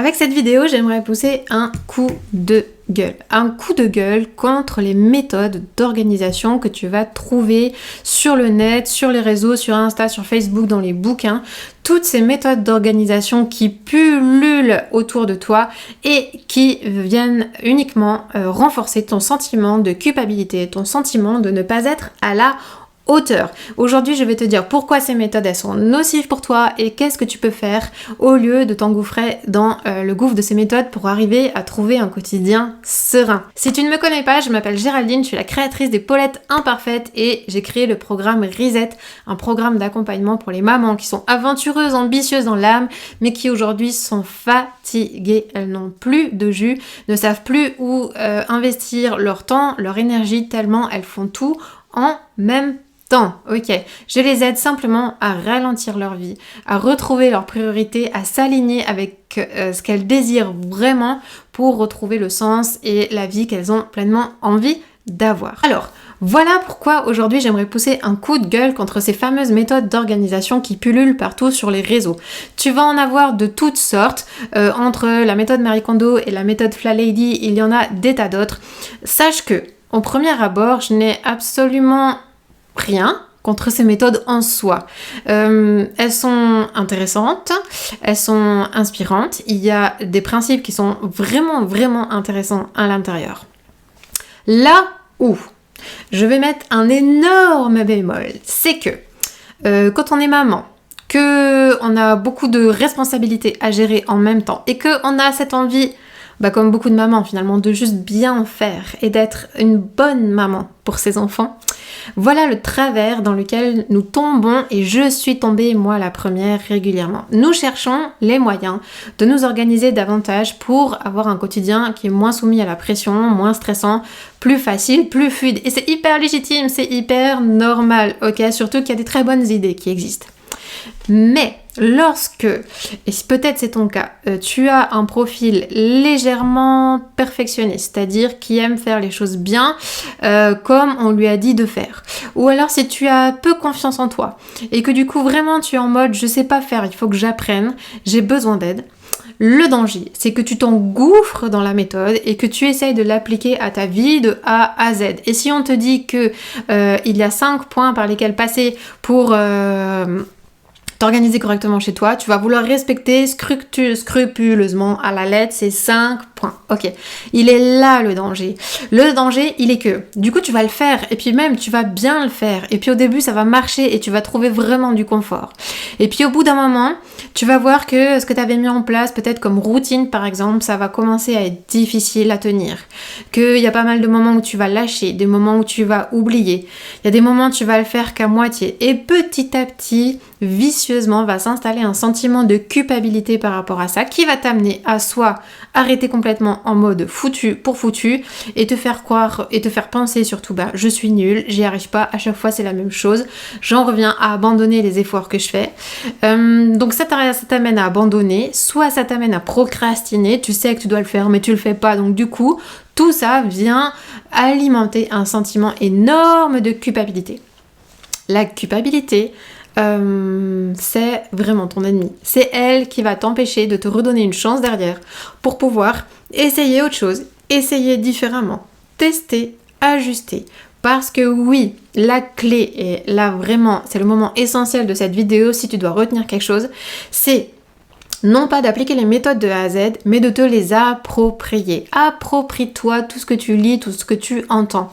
Avec cette vidéo, j'aimerais pousser un coup de gueule. Un coup de gueule contre les méthodes d'organisation que tu vas trouver sur le net, sur les réseaux, sur Insta, sur Facebook, dans les bouquins. Toutes ces méthodes d'organisation qui pullulent autour de toi et qui viennent uniquement renforcer ton sentiment de culpabilité, ton sentiment de ne pas être à la hauteur. Aujourd'hui, je vais te dire pourquoi ces méthodes elles sont nocives pour toi et qu'est-ce que tu peux faire au lieu de t'engouffrer dans le gouffre de ces méthodes pour arriver à trouver un quotidien serein. Si tu ne me connais pas, je m'appelle Géraldine, je suis la créatrice des Paulettes Imparfaites et j'ai créé le programme Reset, un programme d'accompagnement pour les mamans qui sont aventureuses, ambitieuses dans l'âme, mais qui aujourd'hui sont fatiguées. Elles n'ont plus de jus, ne savent plus où investir leur temps, leur énergie, tellement elles font tout en même temps. Ok, je les aide simplement à ralentir leur vie, à retrouver leurs priorités, à s'aligner avec ce qu'elles désirent vraiment pour retrouver le sens et la vie qu'elles ont pleinement envie d'avoir. Alors, voilà pourquoi aujourd'hui j'aimerais pousser un coup de gueule contre ces fameuses méthodes d'organisation qui pullulent partout sur les réseaux. Tu vas en avoir de toutes sortes, entre la méthode Marie Kondo et la méthode Fly Lady, il y en a des tas d'autres. Sache que, au premier abord, je n'ai absolument rien contre ces méthodes en soi. Elles sont intéressantes, elles sont inspirantes, il y a des principes qui sont vraiment intéressants à l'intérieur. Là où je vais mettre un énorme bémol, c'est que quand on est maman, qu'on a beaucoup de responsabilités à gérer en même temps et qu'on a cette envie, comme beaucoup de mamans finalement, de juste bien faire et d'être une bonne maman pour ses enfants, voilà le travers dans lequel nous tombons et je suis tombée moi la première régulièrement. Nous cherchons les moyens de nous organiser davantage pour avoir un quotidien qui est moins soumis à la pression, moins stressant, plus facile, plus fluide. Et c'est hyper légitime, c'est hyper normal, ok? Surtout qu'il y a des très bonnes idées qui existent. Mais lorsque, et peut-être c'est ton cas, tu as un profil légèrement perfectionniste, c'est-à-dire qui aime faire les choses bien comme on lui a dit de faire, ou alors si tu as peu confiance en toi et que du coup vraiment tu es en mode je sais pas faire, il faut que j'apprenne, j'ai besoin d'aide. Le danger, c'est que tu t'engouffres dans la méthode et que tu essayes de l'appliquer à ta vie de A à Z. Et si on te dit que il y a 5 points par lesquels passer pour t'organiser correctement chez toi, tu vas vouloir respecter scrupuleusement à la lettre ces 5 points. Ok, il est là le danger. Le danger, il est que, du coup, tu vas le faire et puis même, tu vas bien le faire. Et puis au début, ça va marcher et tu vas trouver vraiment du confort. Et puis au bout d'un moment, tu vas voir que ce que tu avais mis en place, peut-être comme routine par exemple, ça va commencer à être difficile à tenir. Qu'il y a pas mal de moments où tu vas lâcher, des moments où tu vas oublier. Il y a des moments où tu vas le faire qu'à moitié. Et petit à petit, vicieusement va s'installer un sentiment de culpabilité par rapport à ça qui va t'amener à soit arrêter complètement en mode foutu pour foutu et te faire croire et te faire penser surtout je suis nulle, j'y arrive pas, à chaque fois c'est la même chose, j'en reviens à abandonner les efforts que je fais. Donc ça t'amène à abandonner, soit ça t'amène à procrastiner, tu sais que tu dois le faire mais tu le fais pas, donc du coup tout ça vient alimenter un sentiment énorme de culpabilité. La culpabilité, c'est vraiment ton ennemi. C'est elle qui va t'empêcher de te redonner une chance derrière pour pouvoir essayer autre chose, essayer différemment, tester, ajuster. Parce que oui, la clé, et là vraiment, c'est le moment essentiel de cette vidéo, si tu dois retenir quelque chose, c'est non pas d'appliquer les méthodes de A à Z, mais de te les approprier. Approprie-toi tout ce que tu lis, tout ce que tu entends.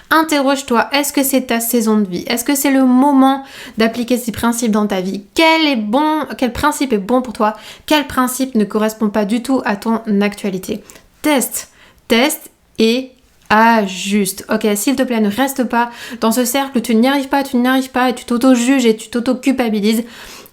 Interroge-toi, est-ce que c'est ta saison de vie? Est-ce que c'est le moment d'appliquer ces principes dans ta vie? Quel principe est bon pour toi? Quel principe ne correspond pas du tout à ton actualité? Teste et ajuste. Ok, s'il te plaît, ne reste pas dans ce cercle où tu n'y arrives pas et tu t'auto-juges et tu t'auto-culpabilises.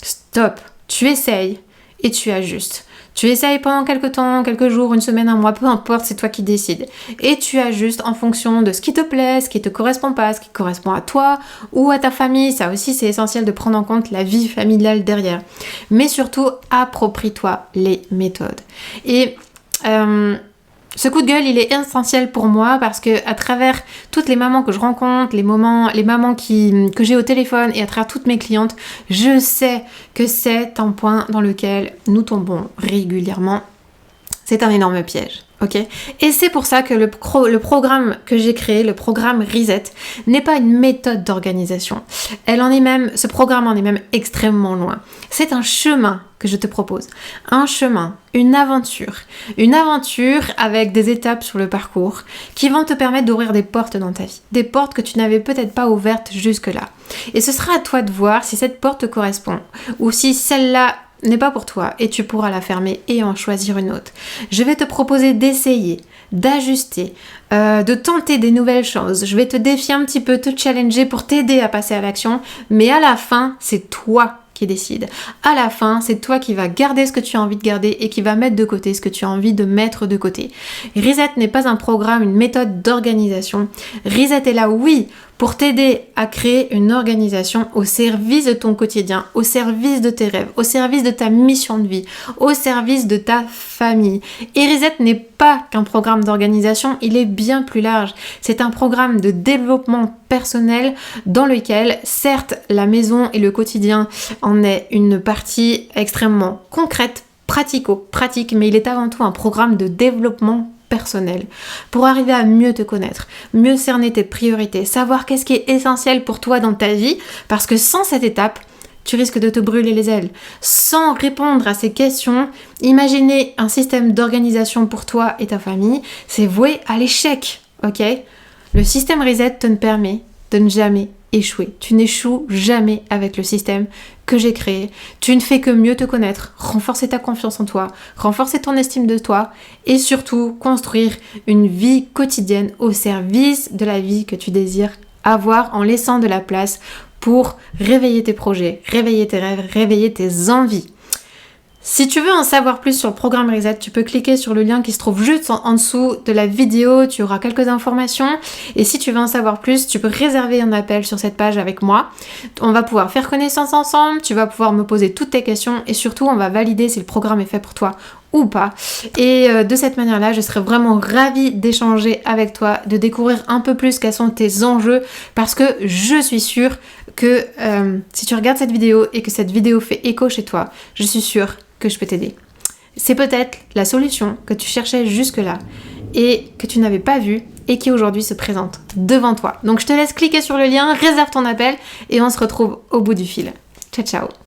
Stop, tu essayes. Et tu ajustes. Tu essayes pendant quelques temps, quelques jours, une semaine, un mois, peu importe, c'est toi qui décides. Et tu ajustes en fonction de ce qui te plaît, ce qui te correspond pas, ce qui correspond à toi ou à ta famille. Ça aussi, c'est essentiel de prendre en compte la vie familiale derrière. Mais surtout, approprie-toi les méthodes. Et ce coup de gueule, il est essentiel pour moi parce que à travers toutes les mamans que je rencontre, les mamans que j'ai au téléphone et à travers toutes mes clientes, je sais que c'est un point dans lequel nous tombons régulièrement c'est un énorme piège, ok? Et c'est pour ça que le programme que j'ai créé, le programme Reset, n'est pas une méthode d'organisation. Ce programme en est même extrêmement loin. C'est un chemin que je te propose. Un chemin, une aventure avec des étapes sur le parcours qui vont te permettre d'ouvrir des portes dans ta vie. Des portes que tu n'avais peut-être pas ouvertes jusque-là. Et ce sera à toi de voir si cette porte te correspond ou si celle-là n'est pas pour toi et tu pourras la fermer et en choisir une autre. Je vais te proposer d'essayer, d'ajuster, de tenter des nouvelles choses. Je vais te défier un petit peu, te challenger pour t'aider à passer à l'action, mais à la fin, c'est toi qui décide. À la fin, c'est toi qui vas garder ce que tu as envie de garder et qui va mettre de côté ce que tu as envie de mettre de côté. Reset n'est pas un programme, une méthode d'organisation. Reset est là, oui, pour t'aider à créer une organisation au service de ton quotidien, au service de tes rêves, au service de ta mission de vie, au service de ta famille. Et Reset n'est pas qu'un programme d'organisation, il est bien plus large. C'est un programme de développement personnel dans lequel, certes, la maison et le quotidien en est une partie extrêmement concrète, pratico-pratique, mais il est avant tout un programme de développement personnel pour arriver à mieux te connaître, mieux cerner tes priorités, savoir qu'est-ce qui est essentiel pour toi dans ta vie, parce que sans cette étape, tu risques de te brûler les ailes. Sans répondre à ces questions, imaginer un système d'organisation pour toi et ta famille, c'est voué à l'échec, ok? Le système Reset te permet de ne jamais échouer. Tu n'échoues jamais avec le système que j'ai créé. Tu ne fais que mieux te connaître, renforcer ta confiance en toi, renforcer ton estime de toi et surtout construire une vie quotidienne au service de la vie que tu désires avoir en laissant de la place pour réveiller tes projets, réveiller tes rêves, réveiller tes envies. Si tu veux en savoir plus sur le programme Reset, tu peux cliquer sur le lien qui se trouve juste en dessous de la vidéo, tu auras quelques informations. Et si tu veux en savoir plus, tu peux réserver un appel sur cette page avec moi. On va pouvoir faire connaissance ensemble, tu vas pouvoir me poser toutes tes questions et surtout on va valider si le programme est fait pour toi ou pas. Et de cette manière-là, je serais vraiment ravie d'échanger avec toi, de découvrir un peu plus quels sont tes enjeux parce que je suis sûre que si tu regardes cette vidéo et que cette vidéo fait écho chez toi, je suis sûre que je peux t'aider. C'est peut-être la solution que tu cherchais jusque-là et que tu n'avais pas vue et qui aujourd'hui se présente devant toi. Donc je te laisse cliquer sur le lien, réserve ton appel et on se retrouve au bout du fil. Ciao ciao.